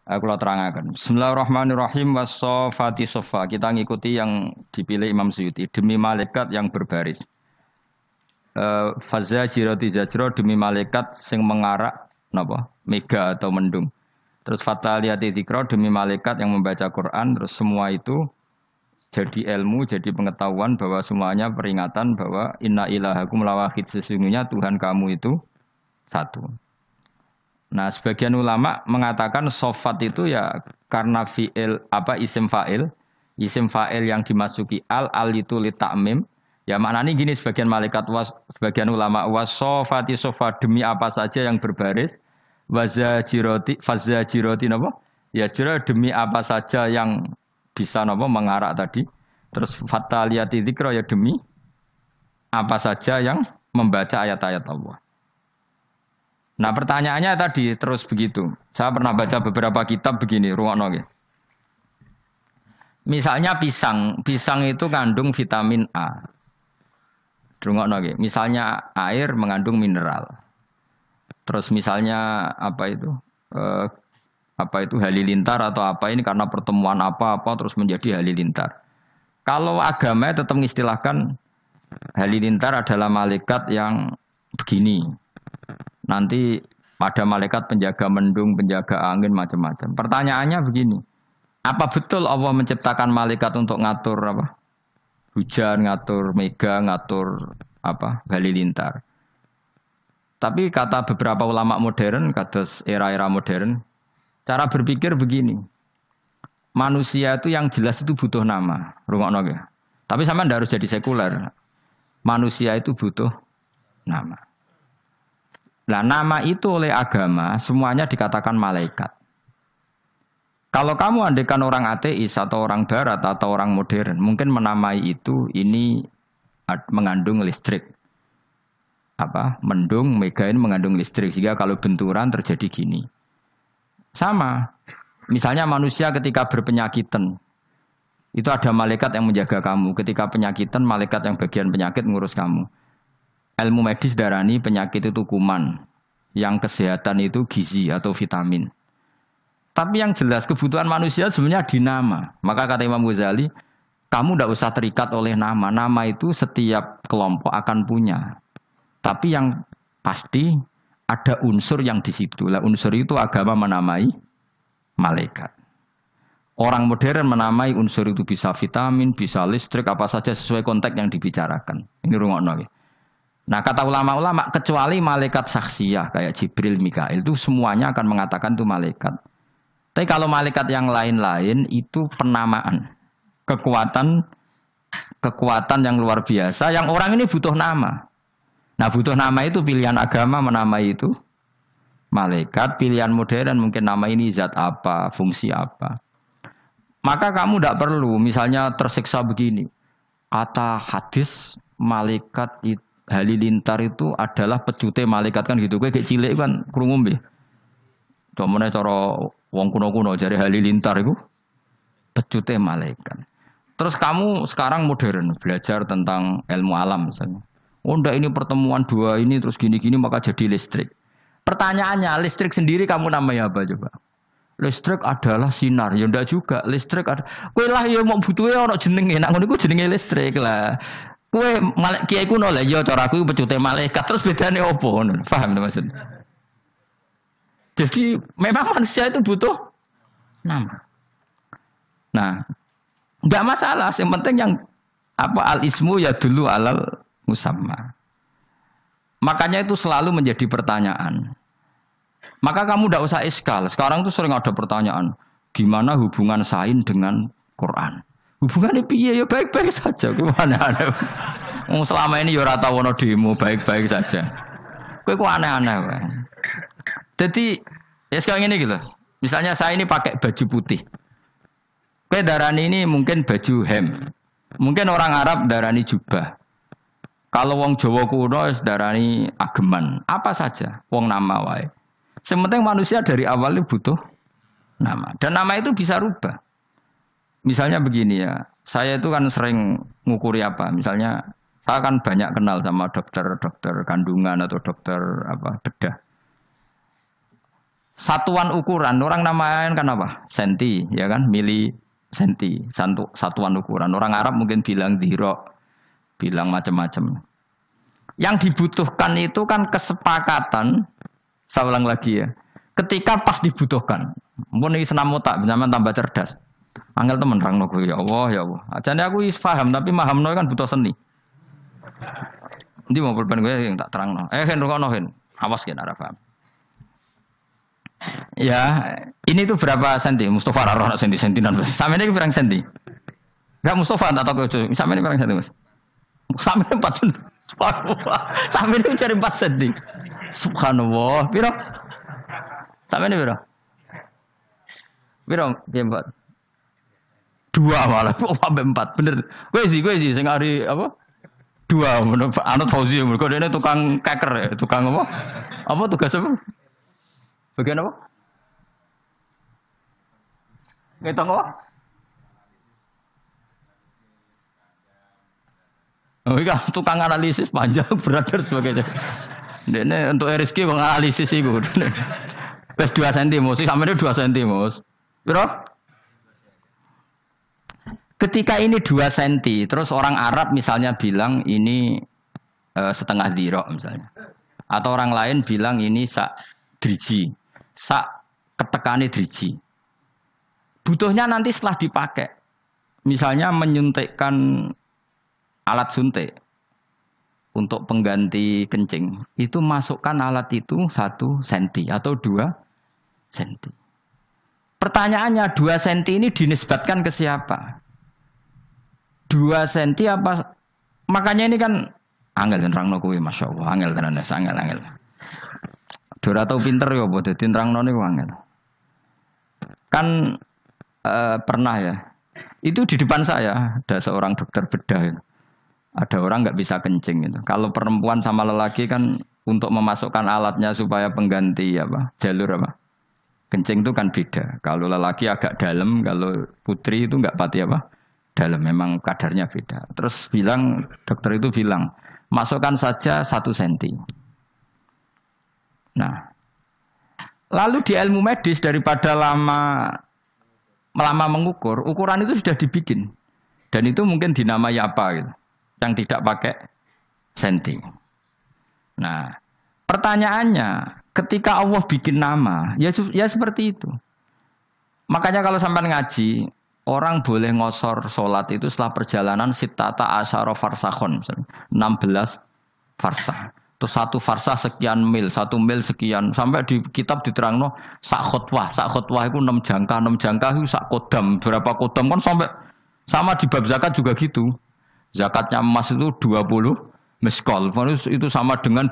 Aku lo terangkan. Bismillahirrahmanirrahim. Wassofati sofa. Kita ngikuti yang dipilih Imam Suyuti. Demi malaikat yang berbaris. Fazza jiroti zajro demi malaikat sing mengarak napa? Mega atau mendung. Terus fataliyati dzikra demi malaikat yang membaca Quran. Terus semua itu jadi ilmu, jadi pengetahuan bahwa semuanya peringatan bahwa inna ilahakum lawahid, sesungguhnya Tuhan kamu itu satu. Nah, sebagian ulama mengatakan sofat itu ya karena fiil apa isim fa'il yang dimasuki al itu li ta'mim. Ya maknanya gini sebagian malaikat sebagian ulama wasofati sofa demi apa saja yang berbaris fazajiroti napa? Ya jira demi apa saja yang bisa napa mengarak tadi. Terus fataliyati dzikra ya demi apa saja yang membaca ayat-ayat Allah. Nah pertanyaannya tadi terus begitu. Saya pernah baca beberapa kitab begini, ruangno nggih. Misalnya pisang itu kandung vitamin A. Ruangno nggih. Misalnya air mengandung mineral. Terus misalnya Eh, apa itu halilintar atau apa ini karena pertemuan apa-apa terus menjadi halilintar. Kalau agama tetap mengistilahkan halilintar adalah malaikat yang begini. Nanti ada malaikat penjaga mendung, penjaga angin, macam-macam. Pertanyaannya begini, apa betul Allah menciptakan malaikat untuk ngatur apa? Hujan, ngatur mega, ngatur apa? Halilintar. Tapi kata beberapa ulama modern, kados era-era modern, cara berpikir begini. Manusia itu yang jelas itu butuh nama, rungokno nggih. Tapi sama ndak harus jadi sekuler. Manusia itu butuh nama. Nah, nama itu oleh agama semuanya dikatakan malaikat. Kalau kamu andaikan orang ateis atau orang barat atau orang modern, mungkin menamai itu ini mengandung listrik. Mendung, megain mengandung listrik sehingga kalau benturan terjadi gini. Sama. Misalnya manusia ketika berpenyakitan, itu ada malaikat yang menjaga kamu. Ketika penyakitan, malaikat yang bagian penyakit ngurus kamu. Ilmu medis darani penyakit itu kuman. Yang kesehatan itu gizi atau vitamin. Tapi yang jelas kebutuhan manusia sebenarnya di nama. Maka kata Imam Ghazali, kamu tidak usah terikat oleh nama. Nama itu setiap kelompok akan punya. Tapi yang pasti ada unsur yang di situ. Lah unsur itu agama menamai malaikat. Orang modern menamai unsur itu bisa vitamin, bisa listrik, apa saja sesuai konteks yang dibicarakan. Ini rungokno. Nah kata ulama-ulama, kecuali malaikat saksiyah kayak Jibril, Mikail, itu semuanya akan mengatakan itu malaikat. Tapi kalau malaikat yang lain-lain itu penamaan. Kekuatan yang luar biasa, yang orang ini butuh nama. Nah butuh nama itu pilihan agama menamai itu malaikat, pilihan modern mungkin nama ini zat apa, fungsi apa. Maka kamu tidak perlu misalnya tersiksa begini. Kata hadis malaikat itu, halilintar itu adalah pecute malaikat kan gitu. Kayak cilik kan krungu nggih. Domone cara wong kuno-kuno jare halilintar itu pecute malaikat. Terus kamu sekarang modern belajar tentang ilmu alam misalnya. Oh enggak ini pertemuan dua ini terus gini-gini maka jadi listrik. Pertanyaannya listrik sendiri kamu namanya apa coba? Listrik adalah sinar. Ya enggak juga. Listrik ada. Kowe lah ya mau butuhe ana jenenge. Nek ngono iku jenenge listrik lah. Kowe malaikat kiai kuno lah ya cara aku pecute malaikat terus bedane opo ngono. Paham to maksud? Jadi memang manusia itu butuh nama. Nah, enggak masalah. Yang penting yang al-ismu ya dulu alal musamma. Makanya itu selalu menjadi pertanyaan. Maka kamu tidak usah iskal. Sekarang tuh sering ada pertanyaan, gimana hubungan sain dengan Quran? Hubungannya piye ya baik-baik saja. Gimana ada? Selama ini ya ora tau ono demo baik-baik saja. Kowe kok aneh-aneh wae. Jadi ya sekarang ini gitu. Misalnya saya ini pakai baju putih. Kowe darani ini mungkin baju hem. Mungkin orang Arab darani jubah. Kalau wong Jawa kuno darani ageman, apa saja, wong nama wae. Sementing manusia dari awal itu butuh nama. Dan nama itu bisa rubah. Misalnya begini ya, saya itu kan sering ngukuri apa, misalnya saya kan banyak kenal sama dokter kandungan atau dokter bedah. Satuan ukuran, orang namain kan apa? Senti, ya kan? Mili senti, satuan ukuran. Orang Arab mungkin bilang diro, bilang macam-macam. Yang dibutuhkan itu kan kesepakatan. Saya ulang lagi ya. Ketika pas dibutuhkan. Mun iki senam otak, zaman tambah cerdas. Angel temen rangno ya Allah ya Allah. Ajane aku wis paham tapi mahamno kan butuh seni. Ndi mau pulpen gue yang tak terangno. Hen rungokno hen. Awas kan ora paham. Ya, ini tuh berapa senti? Mustafa ora ono senti-sentinan. Sampe ini berapa senti? Enggak Mustafa tak tahu itu. Sampe ini berapa senti, Mas? Sampe 4 senti. Sampe ini cari 4 senti. Subhanallah. Piro? Sampe ini piro? Piro? Piye, 2 malah, sampai 4, bener. Gue sih, sing hari apa? 2, menurut Anut Fauzi, mereka ini tukang keker ya, tukang apa? Apa tugas apa? Bagian apa? Ngitung apa? Oh iya, tukang analisis panjang, berat dan sebagainya. Ini untuk RSK menganalisis itu. Wes 2 cm, sih sampai 2 cm, Mas. Berapa? Ketika ini 2 cm, terus orang Arab misalnya bilang ini setengah dirok misalnya. Atau orang lain bilang ini sak driji. Sak ketekane driji. Butuhnya nanti setelah dipakai. Misalnya menyuntikkan alat suntik untuk pengganti kencing. Itu masukkan alat itu 1 cm atau 2 cm. Pertanyaannya 2 cm ini dinisbatkan ke siapa? 2 cm apa? Makanya ini kan angel nerangno kuwi masyaallah, angel tenan angel. Dora tau pinter ya apa dadi nerangno niku angel. Kan pernah ya. Itu di depan saya ada seorang dokter bedah ya. Ada orang nggak bisa kencing gitu. Kalau perempuan sama lelaki kan untuk memasukkan alatnya supaya pengganti apa? Jalur apa? Kencing itu kan beda. Kalau lelaki agak dalam, kalau putri itu nggak pati apa? Dalam, memang kadarnya beda. Terus dokter itu bilang, masukkan saja 1 cm. Nah, lalu di ilmu medis daripada lama mengukur, ukuran itu sudah dibikin. Dan itu mungkin dinamai apa gitu, yang tidak pakai senti. Nah, pertanyaannya, ketika Allah bikin nama, ya seperti itu. Makanya kalau sampai ngaji, orang boleh ngosor sholat itu setelah perjalanan sitata asyara farsakhon, 16 farsah. Terus 1 farsah sekian mil, 1 mil sekian. Sampai di kitab diterangno sak khutwah itu 6 jangka itu sak kodam. Berapa kodam kan sampai sama di bab zakat juga gitu. Zakatnya emas itu 20 meskol. Itu sama dengan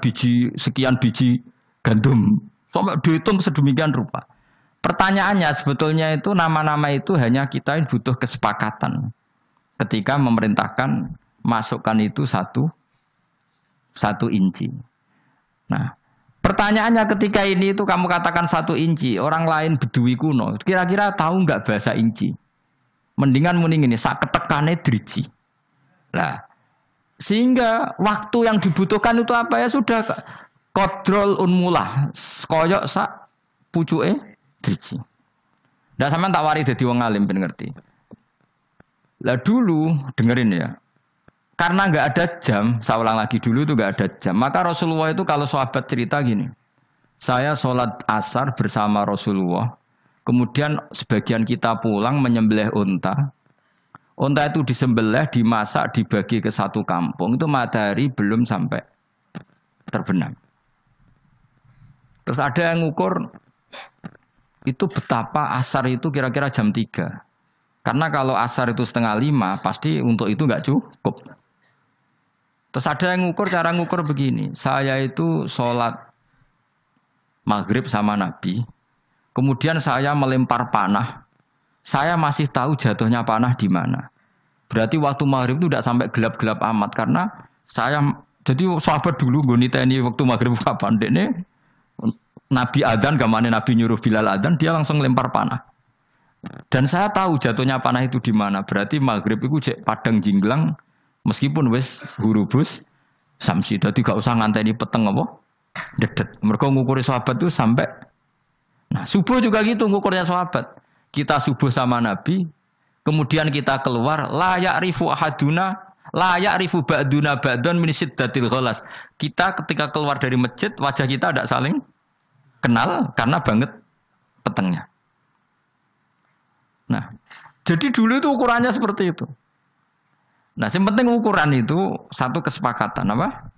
sekian biji gandum. Sampai dihitung sedemikian rupa. Pertanyaannya sebetulnya itu nama-nama itu hanya kita butuh kesepakatan ketika memerintahkan masukkan itu 1 inci. Nah, pertanyaannya ketika ini itu kamu katakan 1 inci, orang lain bedui kuno, kira-kira tahu nggak bahasa inci? Mendingan mending ini sak ketekane driji. Lah, sehingga waktu yang dibutuhkan itu apa ya sudah kodrol unmulah, koyok sak pucuke driji. Ndak sampean tak wari dadi wong alim ben ngerti. Lah dulu dengerin ya. Karena nggak ada jam, saya ulang lagi dulu itu nggak ada jam. Maka Rasulullah itu kalau sahabat cerita gini, saya sholat asar bersama Rasulullah, kemudian sebagian kita pulang menyembelih unta. Unta itu disembelih, dimasak, dibagi ke 1 kampung. Itu matahari belum sampai terbenam. Terus ada yang ngukur itu betapa asar itu kira-kira jam 3. Karena kalau asar itu 4:30, pasti untuk itu nggak cukup. Terus ada yang ngukur, cara ngukur begini. Saya itu sholat maghrib sama Nabi. Kemudian saya melempar panah. Saya masih tahu jatuhnya panah di mana. Berarti waktu maghrib itu tidak sampai gelap-gelap amat. Karena jadi sahabat dulu, gue niteni waktu maghrib kapan deh. Nabi adzan, gamane Nabi nyuruh Bilal adzan, dia langsung lempar panah. Dan saya tahu jatuhnya panah itu di mana. Berarti maghrib itu cek padang jinglang, meskipun wis hurubus samsi. Jadi gak usah nganteni peteng apa dedet. Mereka ngukuri sahabat itu sampai Nah, subuh juga gitu ngukurnya sahabat. Kita subuh sama Nabi, kemudian kita keluar, layak rifu ahaduna, layak rifu ba'duna ba'dun min syiddatil ghalas. Kita ketika keluar dari masjid, wajah kita tidak saling kenal karena banget petengnya. Nah, jadi dulu itu ukurannya seperti itu. Nah, yang penting ukuran itu satu kesepakatan apa?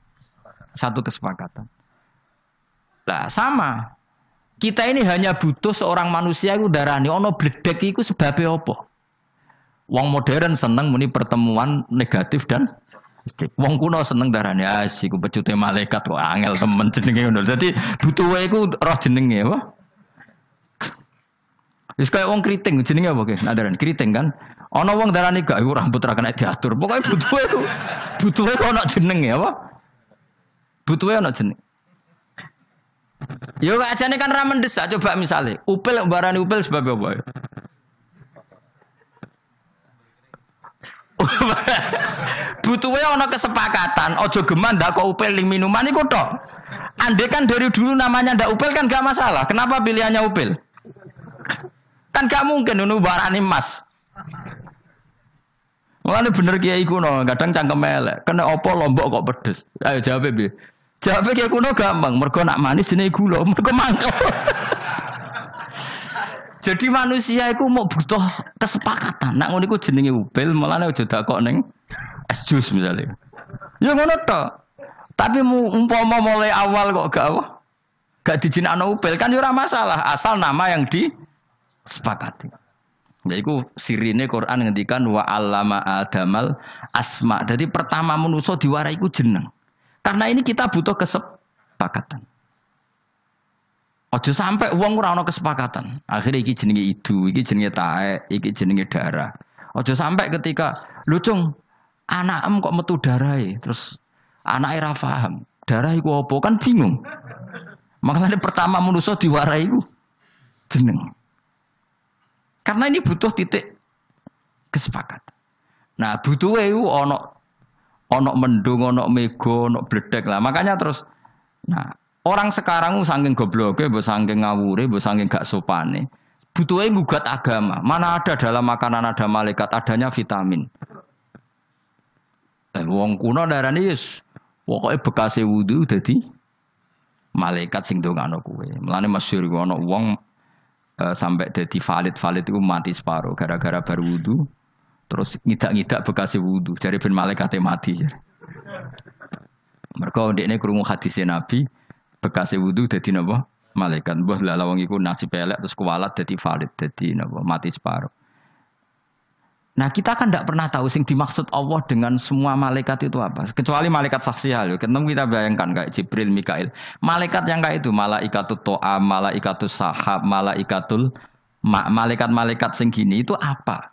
Satu kesepakatan. Nah, sama. Kita ini hanya butuh seorang manusia itu darani ono bledek iku sebabnya apa? Wong modern seneng muni pertemuan negatif dan positif. Wong kuno seneng darani iku pecute malaikat kok angel temen jenenge ngono. Dadi butuhe iku roh jenenge apa? Wis kaya wong kriting jenenge apa ki? Nadaran kriting kan. Ana wong darani gak iku rambut ra kena diatur. Pokoke butuhe kok ana jenenge apa? Butuhe ana jeneng. Yo ajane kan ra mendesak coba misale. Upil barani upil sebab apa? Butuhe ana kesepakatan, aja geman ndak kok upil ning minuman iku tok. Andai kan dari dulu namanya ndak upil kan gak masalah. Kenapa pilihannya upil? Kan gak mungkin ngono barani emas. Mulane bener kiai kuno, kadang cangkem elek. Kena apa lombok kok pedes? Ayo jawab piye? Jawab kiai kuno gampang, mergo nak manis jenenge gula, mergo mangkel. Jadi manusia itu mau butuh kesepakatan. Nak ngono iku jenenge upil, mulane aja dakok ning es jus misalnya. Ya ngono tok. Tapi umpama mulai awal kok gak dijinakno upil kan ya ora masalah, asal nama yang disepakati. Yaiku sirine Quran ngendikan wa 'allama adamal asma. Jadi pertama manusa diwarai iku jeneng. Karena ini kita butuh kesepakatan. Aja sampai wong ora ana kesepakatan. Akhirnya iki jenenge idu, iki jenenge taek, iki jenenge darah. Aja sampai ketika lho cung, anakem kok metu darahe, terus anake ra paham. Darah iku apa? Kan bingung. Makanya pertama manusa diwarai iku jeneng. Karena ini butuh titik kesepakatan. Nah, butuhe iku ana mendung, ana mega, ana bledek lah. Makanya terus nah, orang sekarang saking gobloke, mbok saking ngawure, mbok saking gak sopane. Butuhe gugat agama. Mana ada dalam makanan ada malaikat, adanya vitamin. Wong kuno darani wis pokoke bekase wudu dadi malaikat sing ndongakno kowe. Mulane masyhur ana wong sampai jadi valid itu mati separuh gara-gara baru wudu terus ngidak bekasi wudu jadi ben malaikate mati. Mergo ndekne krungu hadise Nabi bekasi wudu dadi napa malaikat mbah lha wong iku nasib elek terus kuwalat dadi valid dadi napa mati separuh. Nah kita kan tidak pernah tahu sing dimaksud Allah dengan semua malaikat itu apa. Kecuali malaikat saksial. Ketemu kita bayangkan kayak Jibril, Mikail. Malaikat yang kayak itu, malaikatul to'am, malaikatul sahab, malaikat-malaikat sing gini itu apa?